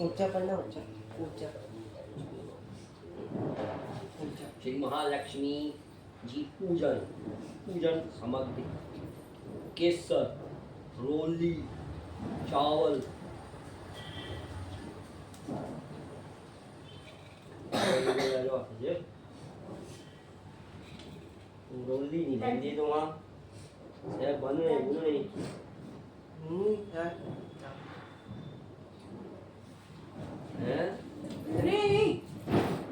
ऊंचा पढ़ना ऊंचा ऊंचा श्री महालक्ष्मी जी पूजन सामग्री केसर, रोली, चावल, रोली नहीं लेंदी तो वहाँ से बन रही है नहीं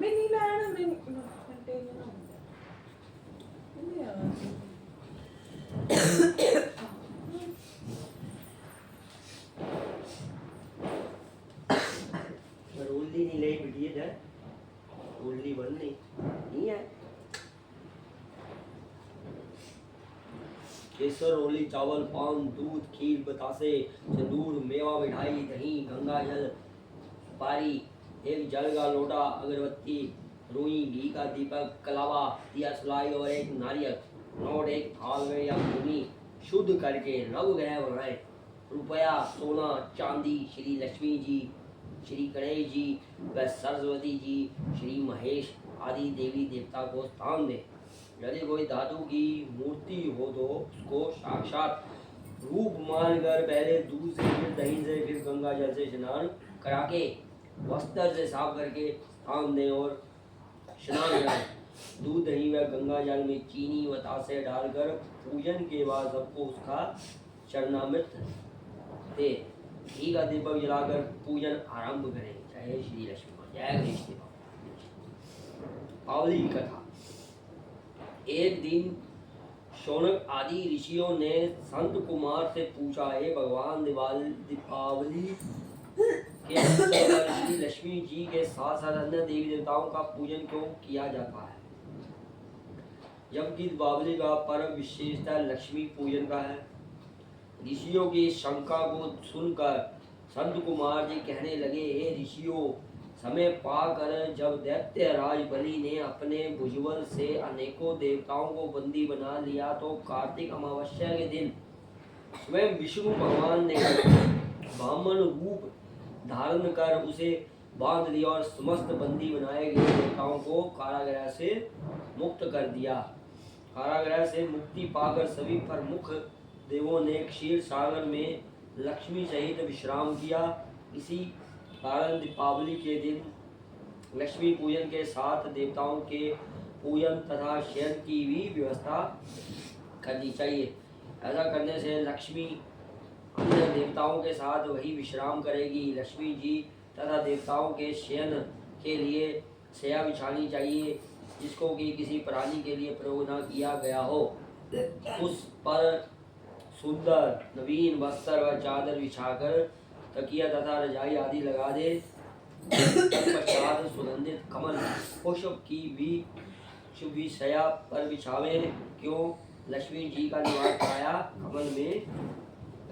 मैं नहीं लाना मैं कंटेनर ना नहीं यार रोली नहीं ले बिटिए है रोली बन नहीं है केसर, रोली, चावल, पान, दूध, खीर, बतासे, सिंदूर, मेवा, मिठाई, दही, गंगा जल, सुपारी, एक जल का लोटा, अगरबत्ती, रुई, घी का दीपक, कलावा, दिया सलाई और एक नारियल नोट एक थाल में या भूमि शुद्ध करके नवग्रह बनाए। रुपया, सोना, चांदी श्री लक्ष्मी जी, श्री गणेश जी व सरस्वती जी, श्री महेश आदि देवी देवता को स्थान दें। यदि कोई धातु की मूर्ति हो तो उसको साक्षात रूप मानकर पहले दूध से फिर दही से फिर गंगा जल से स्नान करा के वस्त्र से साफ करके स्थान दें और स्नान कराएं। दूध दही व गंगा जल में चीनी व तासे डालकर पूजन के बाद सबको उसका चरणामृत दे। घी का दीपक जलाकर पूजन आरंभ करें। जय श्री लक्ष्मी, जय गणेश देव। पावली की कथा। एक दिन शौनक आदि ऋषियों ने संत कुमार से पूछा, हे भगवान, दीपावली के अवसर पर श्री लक्ष्मी जी के साथ साथ अन्य देवी देवताओं का पूजन क्यों किया जाता है, जबकि दीपावली का पर्व विशेषतः लक्ष्मी पूजन का है। ऋषियों की शंका को सुनकर संत कुमार जी कहने लगे, हे ऋषियों, समय पाकर जब दैत्य राज बलि ने अपने भुजबल से अनेकों देवताओं को बंदी बना लिया तो कार्तिक अमावस्या के दिन स्वयं विष्णु भगवान ने वामन रूप धारण कर उसे बांध लिया और समस्त बंदी बनाए गए देवताओं को कारागृह से मुक्त कर दिया। कारागृह से मुक्ति पाकर सभी प्रमुख देवों ने क्षीर सागर में लक्ष्मी सहित विश्राम किया। इसी कारण दीपावली के दिन लक्ष्मी पूजन के साथ देवताओं के पूजन तथा शयन की भी व्यवस्था करनी चाहिए। ऐसा करने से लक्ष्मी अन्य देवताओं के साथ वही विश्राम करेगी। लक्ष्मी जी तथा देवताओं के शयन के लिए शया बिछानी चाहिए, जिसको कि किसी प्राणी के लिए प्रयोग न किया गया हो। उस पर सुंदर नवीन वस्त्र व चादर बिछाकर तकिया तथा रजाई आदि लगा दे। तत्पश्चात सुगंधित कमल पुष्प की भी शुभ शया पर बिछावे, क्यों लक्ष्मी जी का निवास छाया कमल में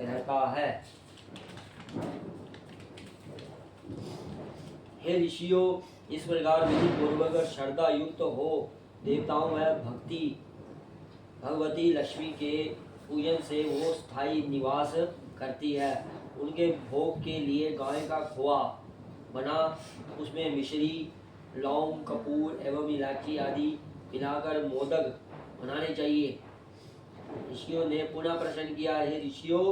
रहता है। हे ऋषियों, इस प्रकार विधि पूर्वक श्रद्धा युक्त हो देवताओं व भगवती लक्ष्मी के पूजन से वो स्थायी निवास करती है। उनके भोग के लिए गाय का खोआ बना उसमें मिश्री, लौंग, कपूर एवं इलायची आदि मिलाकर मोदक बनाने चाहिए। ऋषियों ने पुनः प्रश्न किया, हे ऋषियों,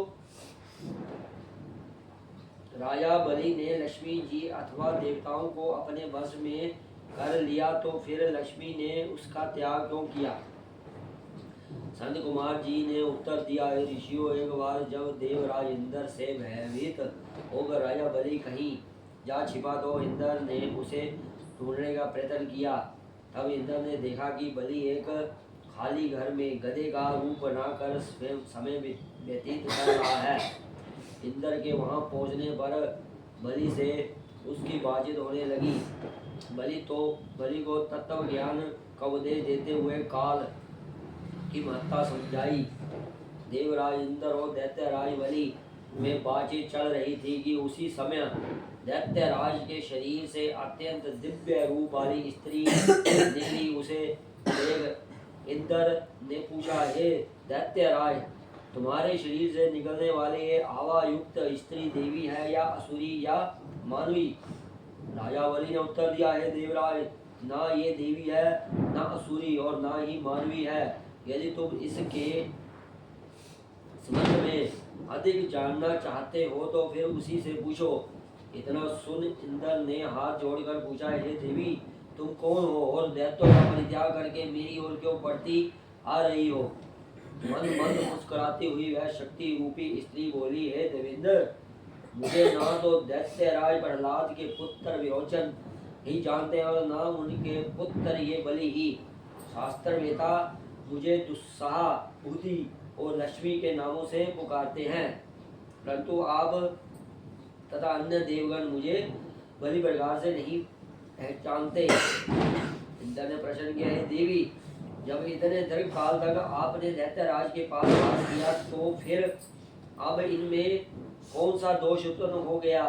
राजा बलि ने लक्ष्मी जी अथवा देवताओं को अपने वश में कर लिया तो फिर लक्ष्मी ने उसका त्याग क्यों किया। संत कुमार जी ने उत्तर दिया, हे ऋषियों, एक बार जब देवराज इंद्र से भयभीत होकर राजा बलि कहीं जा छिपा तो इंद्र ने उसे ढूंढने का प्रयत्न किया। तब इंद्र ने देखा कि बलि एक खाली घर में गधे का रूप बनाकर समय व्यतीत कर रहा है। इंद्र के वहां पहुंचने पर बलि से उसकी बातचीत होने लगी। बलि को तत्व ज्ञान का उपदेश देते हुए काल की महत्ता समझाई। देवराज इंद्र और दैत्यराज बलि में बातचीत चल रही थी कि उसी समय दैत्यराज के शरीर से अत्यंत दिव्य रूप वाली स्त्री निकली। उसे देख इंद्र ने पूछा, हे दैत्यराज, तुम्हारे शरीर से निकलने वाली ये आवा युक्त स्त्री देवी है या असुरी या मानवी। राजा बलि ने उत्तर दिया, हे देवराज, ना ये देवी है, ना असुरी और ना ही मानवी है। यदि तुम इसके संबंध में अधिक जानना चाहते हो तो फिर उसी से पूछो। इतना सुन इंद्र ने हाथ जोड़कर पूछा, हे देवी, तुम कौन हो और दैत्यों का परित्याग करके मेरी ओर क्यों बढ़ती आ रही हो? मन मंद मुस्कुराती हुई वह शक्ति रूपी स्त्री बोली, हे देवेंद्र, मुझे ना तो दैत्यराज प्रहलाद के पुत्र विरोचन ही जानते हैं और ना उनके पुत्र ये बलि ही। शास्त्र वेता मुझे दुस्साह, बुद्धि और लक्ष्मी के नामों से पुकारते हैं, परंतु आप तथा अन्य देवगण मुझे बलि प्रकार से नहीं पहचानते। इंद्र ने प्रश्न किया, हे देवी, जब इतने दीर्घ काल तक आपने दैत्यराज के पास वास किया तो फिर अब इनमें कौन सा दोष उत्पन्न हो गया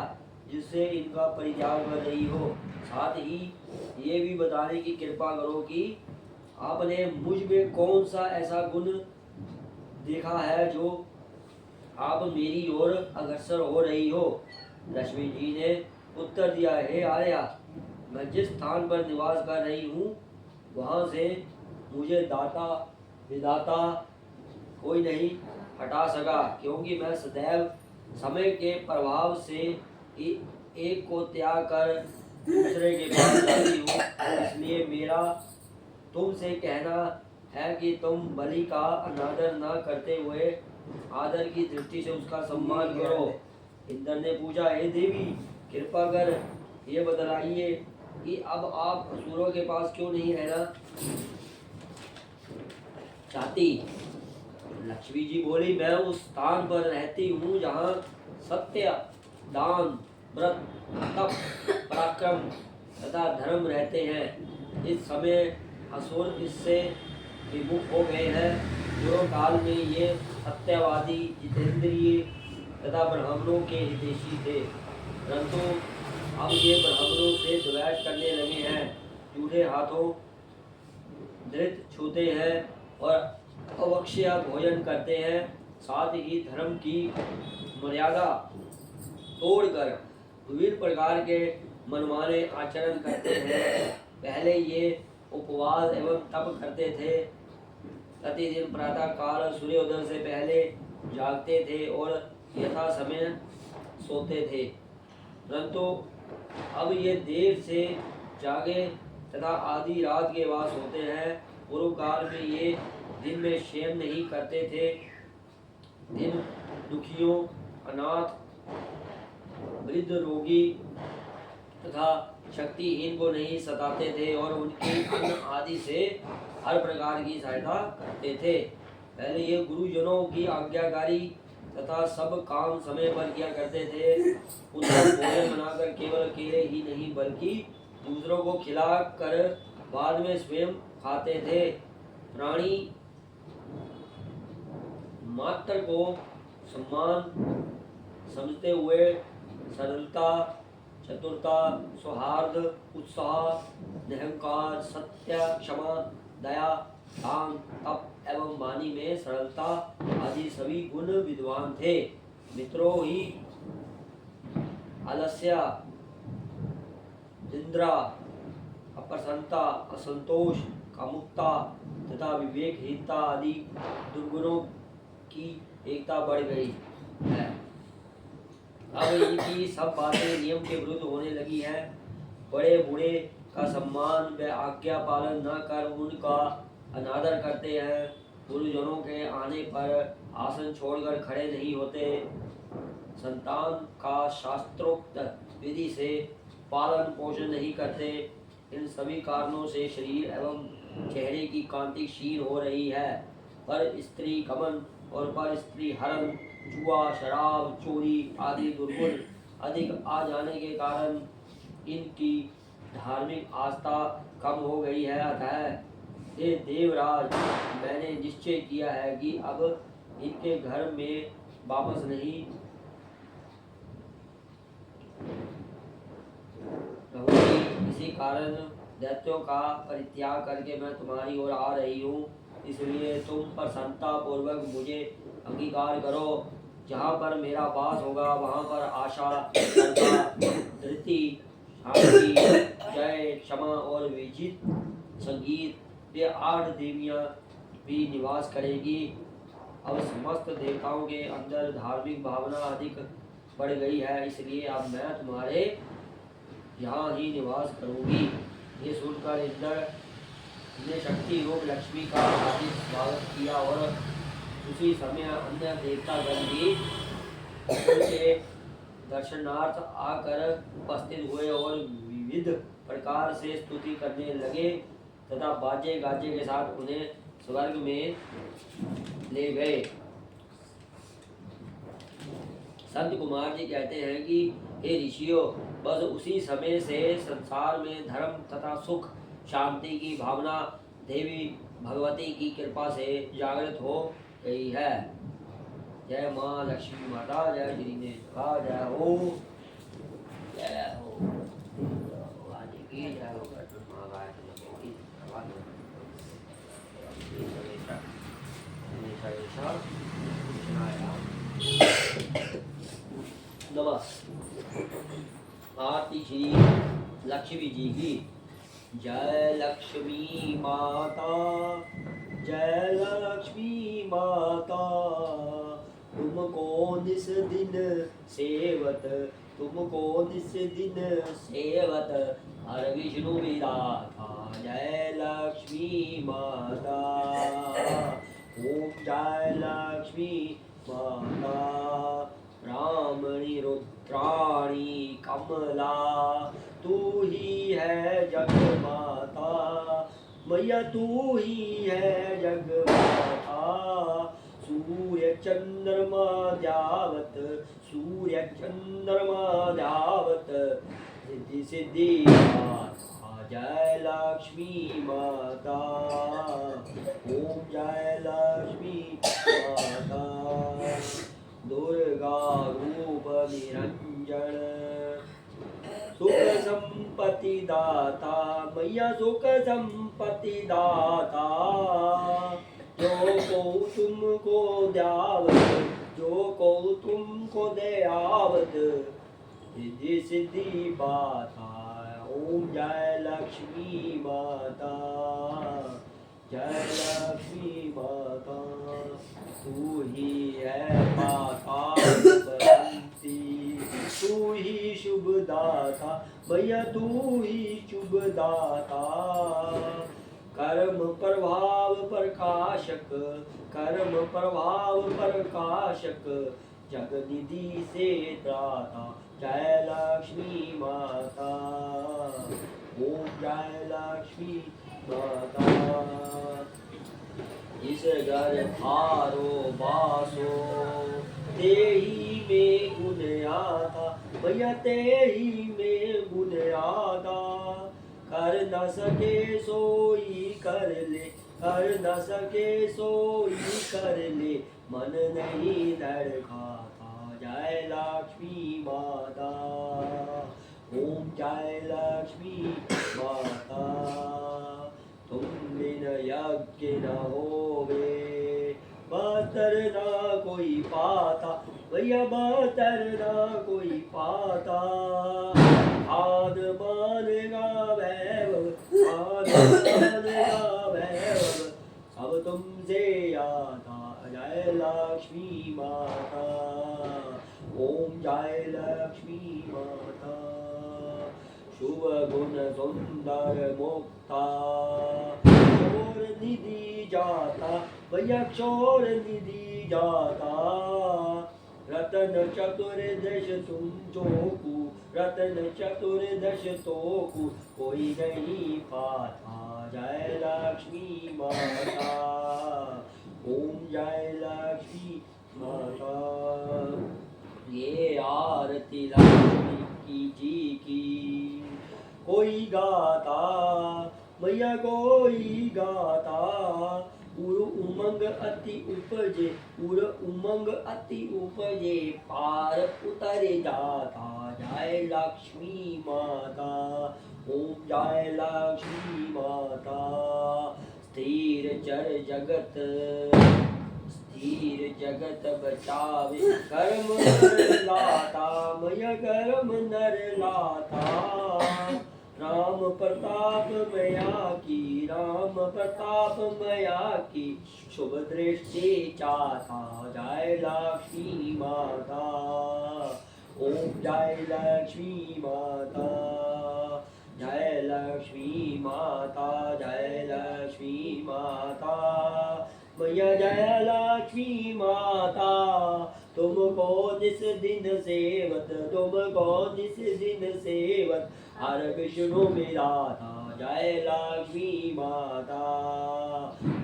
जिससे इनका परित्याग कर रही हो? साथ ही ये भी बताने की कृपा करो कि आपने मुझ में कौन सा ऐसा गुण देखा है जो आप मेरी ओर अग्रसर हो रही हो? लक्ष्मी जी ने उत्तर दिया, हे आर्या, मैं जिस स्थान पर निवास कर रही हूँ वहाँ से मुझे दाता विधाता कोई नहीं हटा सका, क्योंकि मैं सदैव समय के प्रभाव से एक को त्याग कर दूसरे के पास जाती हूँ। इसलिए मेरा तुमसे कहना है कि तुम बलि का अनादर न करते हुए आदर की दृष्टि से उसका सम्मान करो। इंद्र ने पूछा, हे देवी, कृपा कर ये बतलाइए कि अब आप असुरों के पास क्यों नहीं रहना चाहती? लक्ष्मी जी बोली, मैं उस स्थान पर रहती हूँ जहाँ सत्य, दान, व्रत, तप, पराक्रम तथा धर्म रहते हैं। इस समय असुर इससे विमुख हो गए हैं। पूर्व काल में ये सत्यवादी, जितेंद्रिय तथा ब्राह्मणों के हितैषी थे, परंतु अब ये ब्राह्मणों से द्वेष करने लगे हैं, झूठे हाथों धृत छूते हैं और अवक्ष्य भोजन करते हैं। साथ ही धर्म की मर्यादा तोड़कर विभिन्न प्रकार के मनमाने आचरण करते हैं। पहले ये उपवास एवं तप करते थे, प्रतिदिन प्रातः काल सूर्योदय से पहले जागते थे और यथा समय सोते थे, परंतु अब ये देर से जागे तथा आधी रात के बाद सोते हैं। पूर्व काल में ये दिन में शयन नहीं करते थे, दिन दुखियों, अनाथ, वृद्ध, रोगी तथा शक्तिहीन को नहीं सताते थे और उनकी अन्न आदि से हर प्रकार की सहायता करते थे। पहले ये गुरुजनों की आज्ञाकारी तथा सब काम समय पर किया करते थे। उनका भोजन बनाकर केवल अकेले ही नहीं बल्कि दूसरों को खिला कर बाद में स्वयं खाते थे। प्राणी मात्र को सम्मान समझते हुए सरलता, चतुरता, सौहार्द, उत्साह, निरहंकार, सत्य, क्षमा, दया, दान, तप एवं वाणी में सरलता आदि सभी गुण विद्वान थे। मित्रों ही आलस्य, निद्रा, अप्रसन्नता, असंतोष, कामुकता तथा विवेकहीनता आदि दुर्गुणों की एकता बढ़ गई है। अब इनकी सब बातें नियम के विरुद्ध होने लगी हैं। बड़े बूढ़े का सम्मान व आज्ञा पालन न कर उनका अनादर करते हैं। गुरुजनों के आने पर आसन छोड़कर खड़े नहीं होते। संतान का शास्त्रोक्त विधि से पालन पोषण नहीं करते। इन सभी कारणों से शरीर एवं चेहरे की कांति क्षीण हो रही है। पर स्त्री गमन और पर स्त्री हरण, जुआ, शराब, चोरी आदि दुर्गुण अधिक आ जाने के कारण इनकी धार्मिक आस्था कम हो गई है। अतः ये देवराज, मैंने निश्चय किया है कि अब इनके घर में वापस नहीं रहूंगी। इसी कारण दैत्यों का परित्याग करके मैं तुम्हारी ओर आ रही हूँ। इसलिए तुम प्रसन्नता पूर्वक मुझे अंगीकार करो। जहाँ पर मेरा वास होगा वहाँ पर आशा, श्रद्धा, कीर्ति, शांति, जय, क्षमा और विजित संगीत, ये 8 देवियां भी निवास करेगी। अब समस्त देवताओं के अंदर धार्मिक भावना अधिक बढ़ गई है, इसलिए अब मैं तुम्हारे यहाँ ही निवास करूंगी। ये सुनकर इंद्र ने शक्ति रूप लक्ष्मी का हार्दिक स्वागत किया और उसी समय अन्य देवतागण भी उनके दर्शनार्थ आकर उपस्थित हुए और विविध प्रकार से स्तुति करने लगे तथा बाजे गाजे के साथ उन्हें स्वर्ग में ले गए। संत कुमार जी कहते हैं कि हे ऋषियों, बस उसी समय से संसार में धर्म तथा सुख शांति की भावना देवी भगवती की कृपा से जागृत हो गई है। जय माँ लक्ष्मी माता, जय गिरिनेश का जय हो, जय हो, आदि की जय हो, आरती श्री लक्ष्मी जी की। जय लक्ष्मी माता, जय लक्ष्मी माता, तुमको निस दिन सेवत, तुमको निस दिन सेवत, हर विष्णु विदाता। जय लक्ष्मी माता, ओम जय लक्ष्मी माता, ब्राह्मणी रुद्राणी कमला, तू ही है जग माता, मैया तू ही है जग माता। सूर्य चंद्रमा जावत, सूर्य चंद्रमा जावत, सिद्धि सिद्धि माता। जय लक्ष्मी माता, ओम जय लक्ष्मी माता, दुर्गा रूप निरंजन, सुख संपत्ति दाता, मैया सुख संपत्ति दाता। जो को तुमको द्यावत, जो को तुमको दे आवत, सिद्धि सिद्धि बाता। ओम जय लक्ष्मी माता, जय लक्ष्मी माता, तू ही है माता बसंती, तू ही शुभ दाता, भैया तू ही शुभ दाता। कर्म प्रभाव प्रकाशक, कर्म प्रभाव प्रकाशक, जगनिधि से त्राता। जय लक्ष्मी माता, ओम जय लक्ष्मी माता। इस घर थारो बासो, तेही में गुण आता, भैया तेही में गुण आता। कर न सके सोई कर ले, कर न सके सोई कर ले, मन नहीं धड़ खाता। जय लक्ष्मी माता, ओम जय लक्ष्मी माता। तुम बिन यज्ञ न होवे, बतर ना कोई पाता, भैया बतर ना कोई पाता। आद मान का वैभव, आद मान का वैभव, सब तुमसे आता। जय लक्ष्मी माता, ओम जय लक्ष्मी माता। शुभ गुण सुंदर मुक्ता, चोर निधि जाता, भैया चोर निधि जाता। रतन चतुर्दश तुम चोकू, रतन चतुर्दश तोकू, कोई नहीं पाता। जय लक्ष्मी माता, ओम जय लक्ष्मी माता। ये आरती लक्ष्मी की जी की, कोई गाता, मैया कोई गाता। उर उमंग अति उपजे, उर उमंग अति उपजे, पार उतर जाता। जय लक्ष्मी माता, ओम जय लक्ष्मी माता। स्थिर चर जगत, धीर जगत बचावे कर्म नर लाता मय कर्म नर लाता राम प्रताप मया की राम प्रताप मया की शुभ दृष्टि चाहता जय लक्ष्मी माता ओम जय लक्ष्मी माता जय लक्ष्मी माता जय लक्ष्मी माता मैया जय लक्ष्मी माता तुमको जिस दिन सेवत तुमको जिस दिन सेवत हर विष्णु मेरा था जय लक्ष्मी माता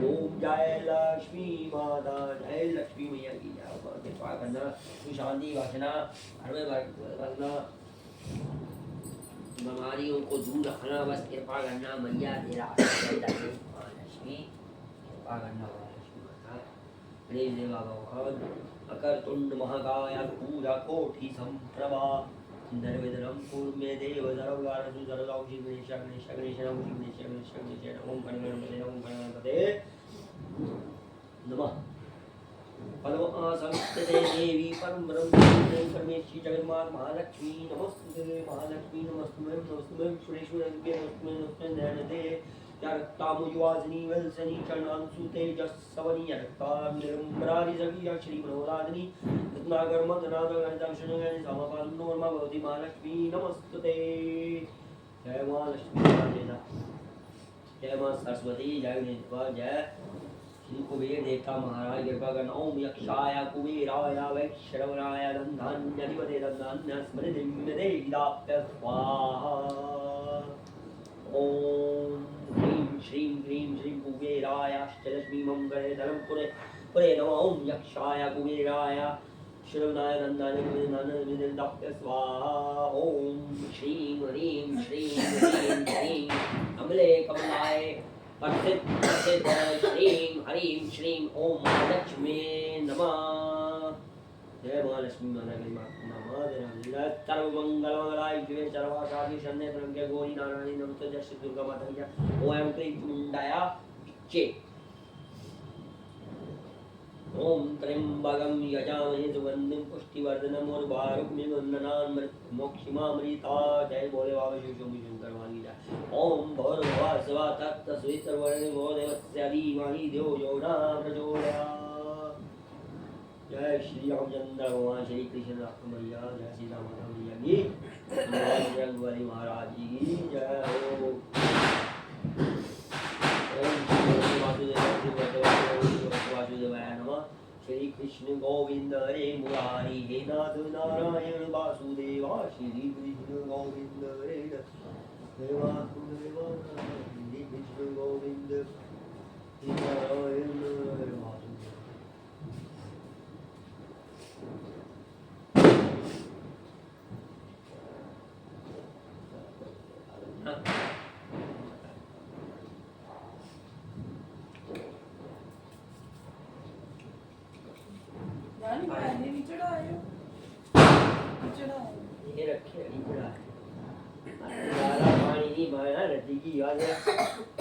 ओम जय लक्ष्मी माता जय लक्ष्मी मैया की जय कृपा करना शांति वासना हर में रखना बीमारियों को दूर रखना बस कृपा करना मैया तेरा लक्ष्मी कृपा करना लक्ष्मी माता प्रेम देवा भगवान अकर तुंड महाकाय पूजा कोटि संप्रभा नरवेदनम पूर्वे देव सर्वगारसु सर्वदाउषि गणेश गणेश गणेश नमो गणेश गणेश गणेश ओम गणपते ओम गणपते नमः परम आसंस्थिते देवी परम ब्रह्म परमेश्वरी जगन्माता महालक्ष्मी नमस्ते महालक्ष्मी नमस्ते नमस्ते सुरेश्वर नमस्ते नमस्ते नयनते यक्तामुज्वासिनी वल्सनी चरणांसु तेजस्सवनी यक्तां निरम्बरारि सखी श्री मनोराधिनी रत्नाकर मदनागर गणितं समपादनो नमः भगवती महालक्ष्मी नमस्ते जय महालक्ष्मी जय मां सरस्वती जय गणेश जय श्री कुबेर देवता महाराज कृपा करना ओम यक्षाय कुबेराय वैश्रवणाय दंधान्यधिपते दंधान्य स्मृतिं देवीदाप्य स्वाहा ओम ह्रीं श्रीं कुबेराय अष्टलक्ष्मी मंगले धर्म पुरे पुरे नमः ओम यक्षाय कुबेराय श्रवणाय दंधान्य स्वाहा ओम श्रीं ह्रीं श्रीं कमले कमलाय प्रसिद्ध श्रीं हरीं श्रीं ओम महालक्ष्मी नमः जय महालक्ष्मी माता की नमः सर्वमंगलमंगलाय शिवे सर्वासाधि शरण्ये त्र्यंबके गौरी नारायणी नमोस्तुते जय श्री दुर्गा माता की जय ओम क्लीं चामुंडाय विच्चे ओम त्र्यंबकं यजामहे सुगंधिं पुष्टिवर्धनम् उर्वारुकमिव वन्दनान् मोक्षिमामृता जय भोले बाबा शिव शंकर भगवान की जय ओम भौरभुवः स्वः तत्सवितुर्वरेण्यो देवस्य धीमहि धियो यो न प्रचोदयात् जय श्री रामचंद्र भगवान श्री कृष्ण मैया जय श्री राम मैया की जय महाराज जी जय हो ओम वासुदेवाय नमः श्री कृष्ण गोविंद हरे मुरारी हे नाथ नारायण वासुदेवा श्री कृष्ण गोविंद हरे वासुदेवा श्री कृष्ण गोविंद नारायण हरे वासुदेवा ये रखे पानी नहीं मारा रद्दी की याद है